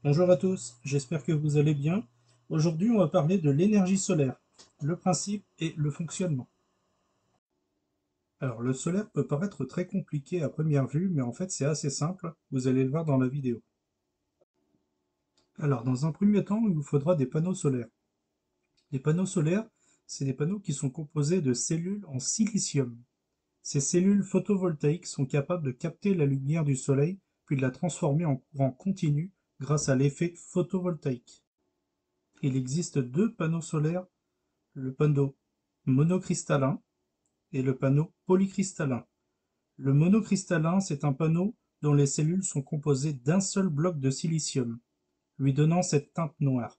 Bonjour à tous, j'espère que vous allez bien. Aujourd'hui, on va parler de l'énergie solaire, le principe et le fonctionnement. Alors, le solaire peut paraître très compliqué à première vue, mais en fait, c'est assez simple. Vous allez le voir dans la vidéo. Alors, dans un premier temps, il vous faudra des panneaux solaires. Les panneaux solaires, c'est des panneaux qui sont composés de cellules en silicium. Ces cellules photovoltaïques sont capables de capter la lumière du soleil, puis de la transformer en courant continu grâce à l'effet photovoltaïque. Il existe deux panneaux solaires, le panneau monocristallin et le panneau polycristallin. Le monocristallin, c'est un panneau dont les cellules sont composées d'un seul bloc de silicium, lui donnant cette teinte noire.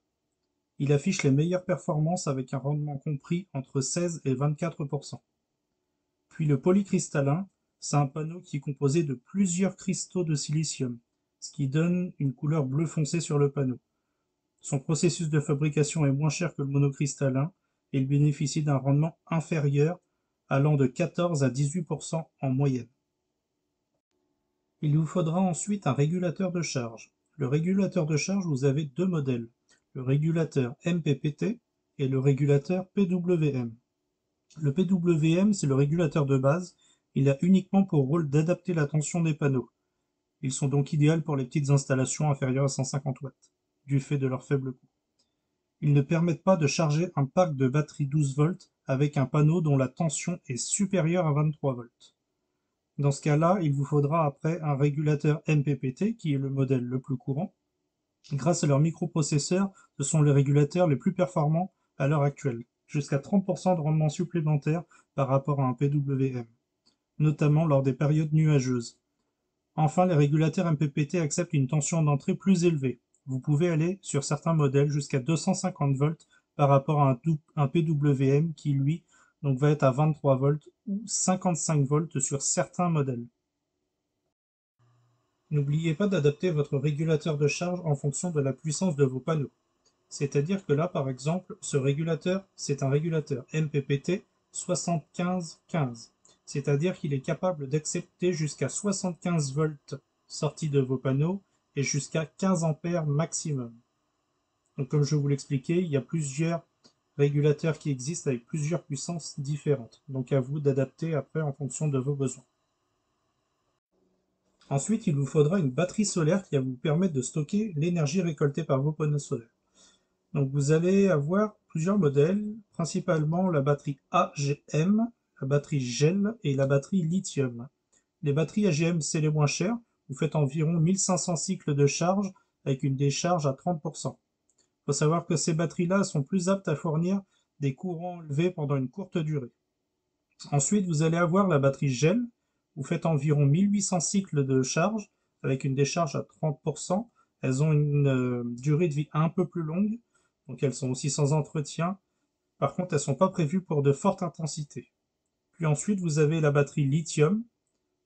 Il affiche les meilleures performances avec un rendement compris entre 16 et 24%. Puis le polycristallin, c'est un panneau qui est composé de plusieurs cristaux de silicium, ce qui donne une couleur bleu foncé sur le panneau. Son processus de fabrication est moins cher que le monocristallin et il bénéficie d'un rendement inférieur, allant de 14 à 18% en moyenne. Il vous faudra ensuite un régulateur de charge. Le régulateur de charge, vous avez deux modèles, le régulateur MPPT et le régulateur PWM. Le PWM, c'est le régulateur de base. Il a uniquement pour rôle d'adapter la tension des panneaux. Ils sont donc idéaux pour les petites installations inférieures à 150 watts, du fait de leur faible coût. Ils ne permettent pas de charger un pack de batterie 12 volts avec un panneau dont la tension est supérieure à 23 volts. Dans ce cas-là, il vous faudra après un régulateur MPPT, qui est le modèle le plus courant. Grâce à leur microprocesseur, ce sont les régulateurs les plus performants à l'heure actuelle, jusqu'à 30% de rendement supplémentaire par rapport à un PWM, notamment lors des périodes nuageuses. Enfin, les régulateurs MPPT acceptent une tension d'entrée plus élevée. Vous pouvez aller, sur certains modèles, jusqu'à 250 volts par rapport à un PWM qui, lui, donc, va être à 23 volts ou 55 volts sur certains modèles. N'oubliez pas d'adapter votre régulateur de charge en fonction de la puissance de vos panneaux. C'est-à-dire que là, par exemple, ce régulateur, c'est un régulateur MPPT 75-15. C'est-à-dire qu'il est capable d'accepter jusqu'à 75 volts sortis de vos panneaux et jusqu'à 15 ampères maximum. Donc comme je vous l'expliquais, il y a plusieurs régulateurs qui existent avec plusieurs puissances différentes. Donc à vous d'adapter après en fonction de vos besoins. Ensuite, il vous faudra une batterie solaire qui va vous permettre de stocker l'énergie récoltée par vos panneaux solaires. Donc vous allez avoir plusieurs modèles, principalement la batterie AGM, la batterie GEL et la batterie lithium. Les batteries AGM, c'est les moins chères. Vous faites environ 1500 cycles de charge avec une décharge à 30%. Il faut savoir que ces batteries-là sont plus aptes à fournir des courants élevés pendant une courte durée. Ensuite, vous allez avoir la batterie GEL. Vous faites environ 1800 cycles de charge avec une décharge à 30%. Elles ont une durée de vie un peu plus longue, donc elles sont aussi sans entretien. Par contre, elles ne sont pas prévues pour de fortes intensités. Puis ensuite, vous avez la batterie lithium.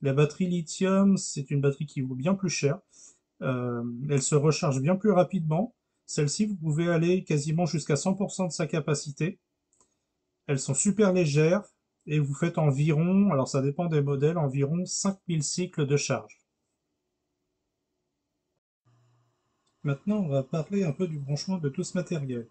La batterie lithium, c'est une batterie qui vaut bien plus cher. Elle se recharge bien plus rapidement. Celle-ci, vous pouvez aller quasiment jusqu'à 100% de sa capacité. Elles sont super légères et vous faites environ, alors ça dépend des modèles, environ 5000 cycles de charge. Maintenant, on va parler un peu du branchement de tout ce matériel.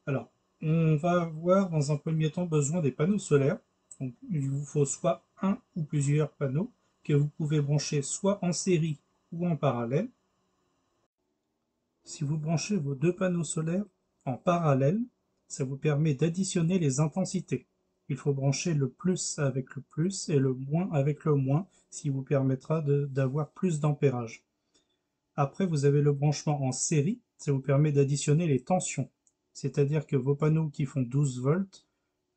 Alors, on va avoir dans un premier temps besoin des panneaux solaires. Donc, il vous faut soit un ou plusieurs panneaux que vous pouvez brancher soit en série ou en parallèle. Si vous branchez vos deux panneaux solaires en parallèle, ça vous permet d'additionner les intensités. Il faut brancher le plus avec le plus et le moins avec le moins, ce qui vous permettra d'avoir plus d'ampérage. Après, vous avez le branchement en série, ça vous permet d'additionner les tensions. C'est-à-dire que vos panneaux qui font 12 volts,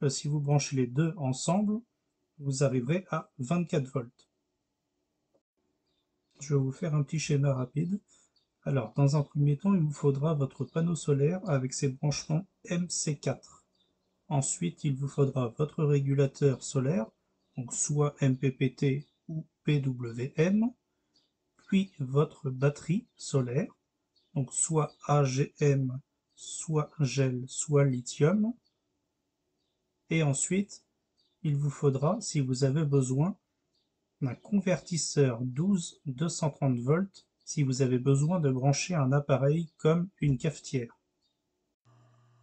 si vous branchez les deux ensemble, vous arriverez à 24 volts. Je vais vous faire un petit schéma rapide. Alors, dans un premier temps, il vous faudra votre panneau solaire avec ses branchements MC4. Ensuite, il vous faudra votre régulateur solaire, donc soit MPPT ou PWM, puis votre batterie solaire, donc soit AGM, soit GEL, soit lithium. Et ensuite, il vous faudra, si vous avez besoin, d'un convertisseur 12-230 volts si vous avez besoin de brancher un appareil comme une cafetière.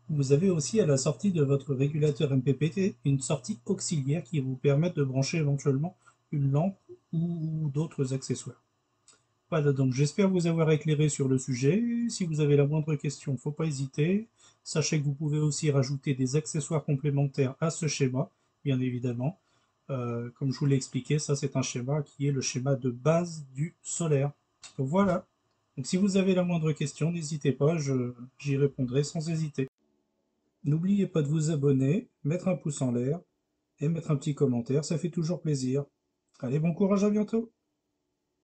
Vous avez aussi à la sortie de votre régulateur MPPT une sortie auxiliaire qui vous permet de brancher éventuellement une lampe ou d'autres accessoires. Voilà, donc j'espère vous avoir éclairé sur le sujet. Si vous avez la moindre question, faut pas hésiter. Sachez que vous pouvez aussi rajouter des accessoires complémentaires à ce schéma, bien évidemment. Comme je vous l'ai expliqué, ça c'est un schéma qui est le schéma de base du solaire. Donc voilà. Donc si vous avez la moindre question, n'hésitez pas, j'y répondrai sans hésiter. N'oubliez pas de vous abonner, mettre un pouce en l'air et mettre un petit commentaire, ça fait toujours plaisir. Allez, bon courage, à bientôt!